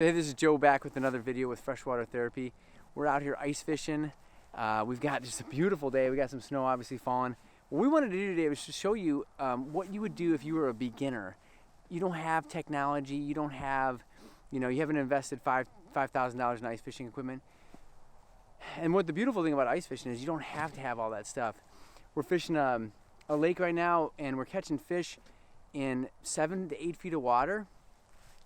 So hey, this is Joe back with another video with Freshwater Therapy. We're out here ice fishing. We've got just a beautiful day. We got some snow obviously falling. What we wanted to do today was to show you what you would do if you were a beginner. You don't have technology, you don't have, you haven't invested $5,000 in ice fishing equipment. And what the beautiful thing about ice fishing is you don't have to have all that stuff. We're fishing a lake right now and we're catching fish in 7 to 8 feet of water.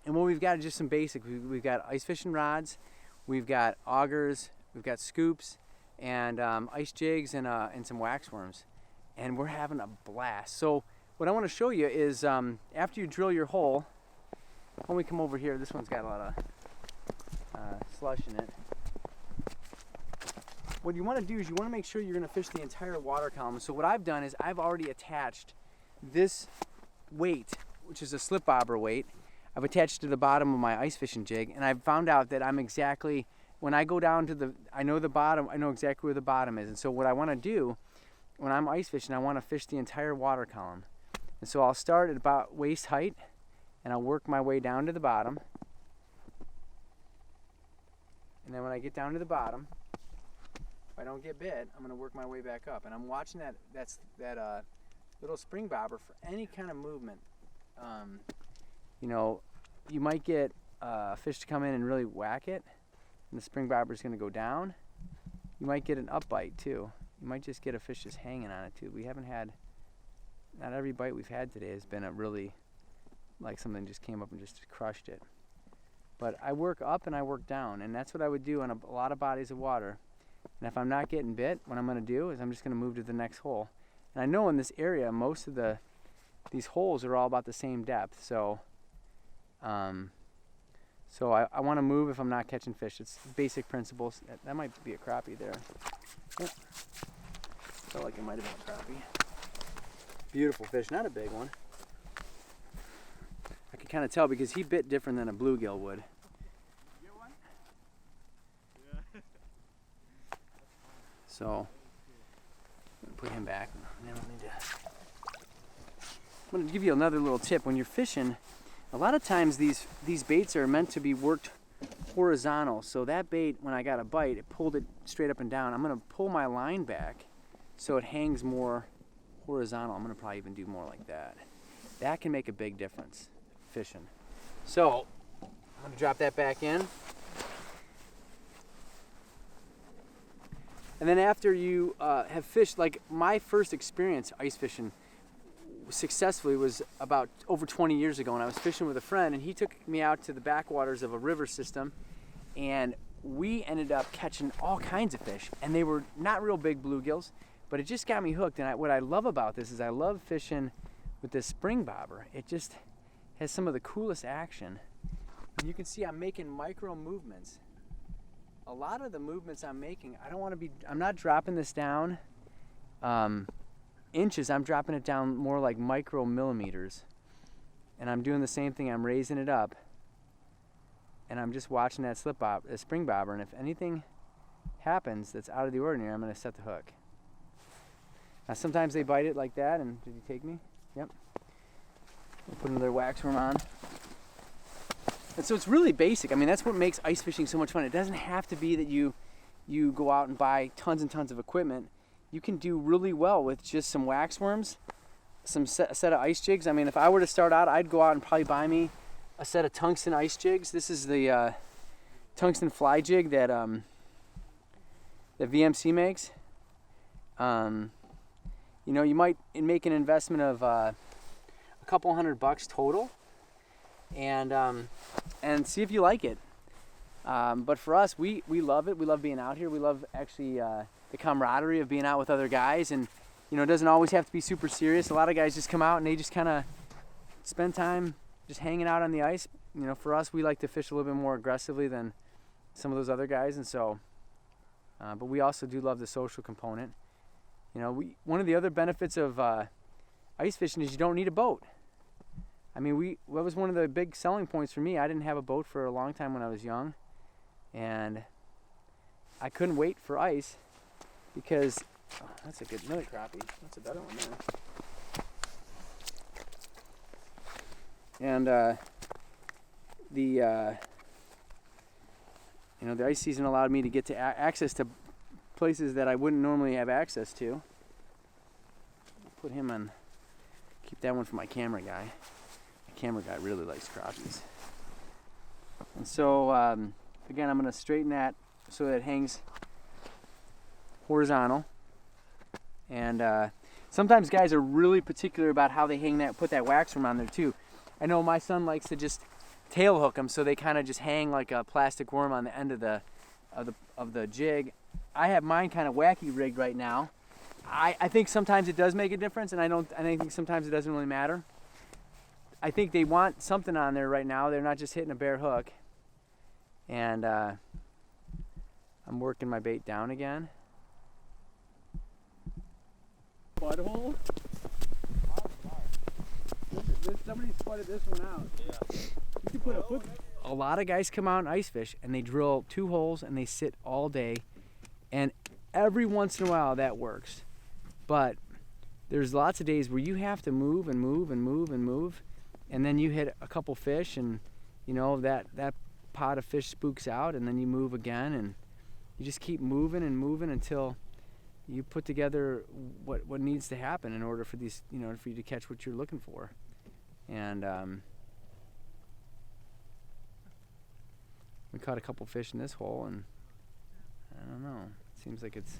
And what we've got is just some basics. We've got ice fishing rods, we've got augers, we've got scoops, and ice jigs and some wax worms. And we're having a blast. So what I want to show you is after you drill your hole, when we come over here, this one's got a lot of slush in it. What you want to do is you want to make sure you're going to fish the entire water column. So what I've done is I've already attached this weight, which is a slip bobber weight. I've attached to the bottom of my ice fishing jig, and I've found out that I'm exactly, when I go down to I know the bottom, I know exactly where the bottom is. And so what I want to do when I'm ice fishing, I want to fish the entire water column. And so I'll start at about waist height and I'll work my way down to the bottom. And then when I get down to the bottom, if I don't get bit, I'm going to work my way back up. And I'm watching that little spring bobber for any kind of movement. You might get a fish to come in and really whack it, and the spring bobber is going to go down. You might get an up bite too. You might just get a fish just hanging on it too. We haven't had, not every bite we've had today has been a really, like something just came up and just crushed it. But I work up and I work down, and that's what I would do on a lot of bodies of water. And if I'm not getting bit, what I'm going to do is I'm just going to move to the next hole. And I know in this area, most of these holes are all about the same depth, so I want to move if I'm not catching fish. It's basic principles. That might be a crappie there. Yep. Felt like it might have been a crappie. Beautiful fish, not a big one. I could kind of tell because he bit different than a bluegill would. You get one? Yeah. So, I'm going to put him back. I don't need to. I'm going to give you another little tip. When you're fishing, a lot of times these baits are meant to be worked horizontal. So that bait, when I got a bite, it pulled it straight up and down. I'm going to pull my line back so it hangs more horizontal. I'm going to probably even do more like that. That can make a big difference fishing. So I'm going to drop that back in. And then after you have fished, like my first experience ice fishing successfully was about over 20 years ago when I was fishing with a friend, and he took me out to the backwaters of a river system, and we ended up catching all kinds of fish, and they were not real big bluegills, but it just got me hooked. And what I love about this is I love fishing with this spring bobber. It just has some of the coolest action, and you can see I'm making micro movements. A lot of the movements I'm making, I'm not dropping this down inches, I'm dropping it down more like micro millimeters. And I'm doing the same thing, I'm raising it up. And I'm just watching that spring bobber, and if anything happens that's out of the ordinary, I'm going to set the hook. Now sometimes they bite it like that, and did you take me? Yep. I'll put another wax worm on. And so it's really basic. I mean, that's what makes ice fishing so much fun. It doesn't have to be that you go out and buy tons and tons of equipment. You can do really well with just some wax worms, a set of ice jigs. I mean, if I were to start out, I'd go out and probably buy me a set of tungsten ice jigs. This is the tungsten fly jig that VMC makes. You might make an investment of a couple $100 total, and see if you like it. But for us, we love it. We love being out here. We love actually the camaraderie of being out with other guys, and it doesn't always have to be super serious. A lot of guys just come out and they just kind of spend time just hanging out on the ice. For us, we like to fish a little bit more aggressively than some of those other guys, and so but we also do love the social component. One of the other benefits of ice fishing is you don't need a boat. I mean, that was one of the big selling points for me. I didn't have a boat for a long time when I was young, and I couldn't wait for ice because that's another crappie. That's a better one there. And You know, the ice season allowed me to get to access to places that I wouldn't normally have access to. Put him on, keep that one for my camera guy. My camera guy really likes crappies. And so, again, I'm going to straighten that so that it hangs horizontal. And sometimes guys are really particular about how they hang that, put that wax worm on there too. I know my son likes to just tail hook them so they kind of just hang like a plastic worm on the end of the jig. I have mine kind of wacky rigged right now. I think sometimes it does make a difference, and I think sometimes it doesn't really matter. I think they want something on there right now. They're not just hitting a bare hook. And I'm working my bait down again. Butthole? Somebody spotted this one out. Yeah. You can put a foot. A lot of guys come out and ice fish and they drill 2 holes and they sit all day, and every once in a while that works. But there's lots of days where you have to move and move and move and move, and then you hit a couple fish, and you know that pot of fish spooks out, and then you move again, and you just keep moving and moving until you put together what needs to happen in order for these, you know, for you to catch what you're looking for. And we caught a couple fish in this hole, and I don't know, it seems like it's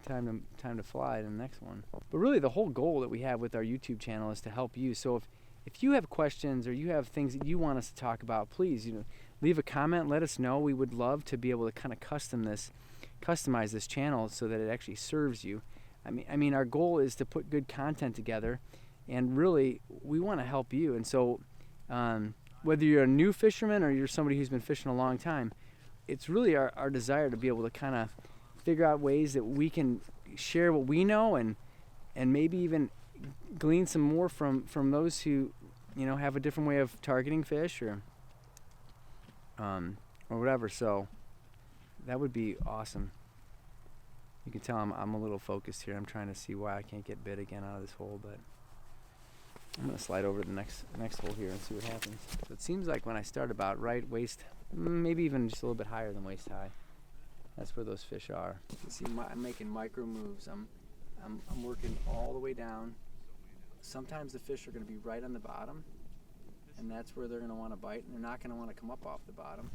time to fly to the next one. But really the whole goal that we have with our YouTube channel is to help you. So if you have questions or you have things that you want us to talk about, please, you know, leave a comment, let us know. We would love to be able to kind of customize this channel so that it actually serves you. I mean our goal is to put good content together, and really we want to help you. And so whether you're a new fisherman or you're somebody who's been fishing a long time, it's really our desire to be able to kind of figure out ways that we can share what we know, and maybe even glean some more from those who, you know, have a different way of targeting fish or whatever. So that would be awesome. You can tell I'm a little focused here. I'm trying to see why I can't get bit again out of this hole, but I'm gonna slide over to the next hole here and see what happens. So it seems like when I start about right waist, maybe even just a little bit higher than waist high, that's where those fish are. You can see I'm making micro moves. I'm working all the way down. Sometimes the fish are going to be right on the bottom, and that's where they're going to want to bite, and they're not going to want to come up off the bottom.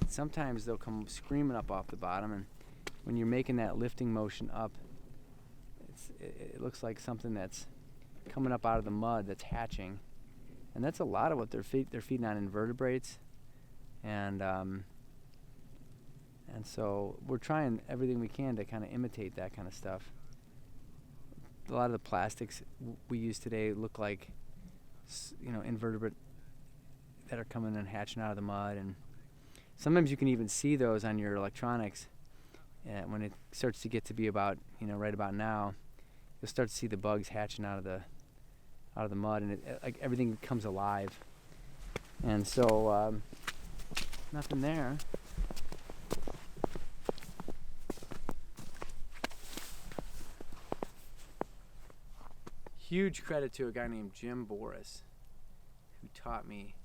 Sometimes they'll come screaming up off the bottom, and when you're making that lifting motion up, it looks like something that's coming up out of the mud that's hatching, and that's a lot of what they're feeding on, invertebrates, and so we're trying everything we can to kind of imitate that kind of stuff. A lot of the plastics we use today look like, you know, invertebrate that are coming and hatching out of the mud, and sometimes you can even see those on your electronics. And when it starts to get to be about, you know, right about now, you'll start to see the bugs hatching out of the mud, and like everything comes alive. And so nothing there. Huge credit to a guy named Jim Boris, who taught me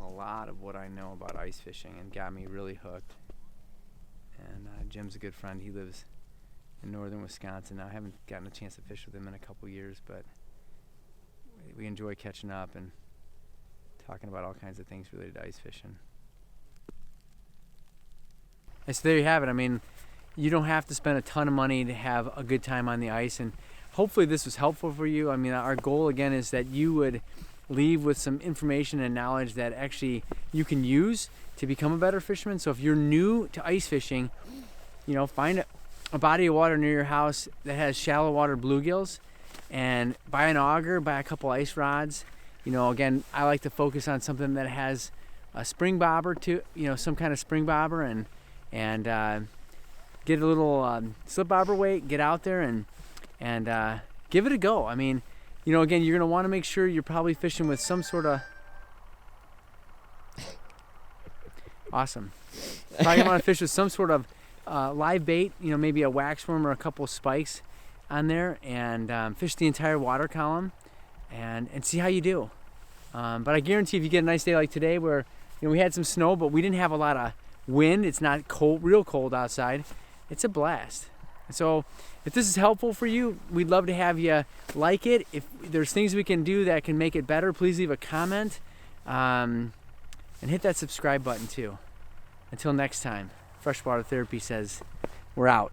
a lot of what I know about ice fishing and got me really hooked. And Jim's a good friend. He lives in northern Wisconsin now. I haven't gotten a chance to fish with him in a couple years, but we enjoy catching up and talking about all kinds of things related to ice fishing. And so there you have it. I mean, you don't have to spend a ton of money to have a good time on the ice, and hopefully this was helpful for you. I mean, our goal again is that you would leave with some information and knowledge that actually you can use to become a better fisherman. So if you're new to ice fishing, you know, find a body of water near your house that has shallow water bluegills, and buy an auger, buy a couple ice rods. You know, again, I like to focus on something that has a spring bobber to, you know, some kind of spring bobber, and get a little slip bobber weight, get out there and give it a go. I mean, you know, again, you're going to want to make sure you're probably fishing with some sort of awesome. Probably going to want to fish with some sort of live bait, you know, maybe a wax worm or a couple spikes on there, and fish the entire water column and see how you do. But I guarantee if you get a nice day like today where You know, we had some snow, but we didn't have a lot of wind. It's not cold, real cold outside. It's a blast. So if this is helpful for you, we'd love to have you like it. If there's things we can do that can make it better, please leave a comment and hit that subscribe button too. Until next time, Freshwater Therapy says we're out.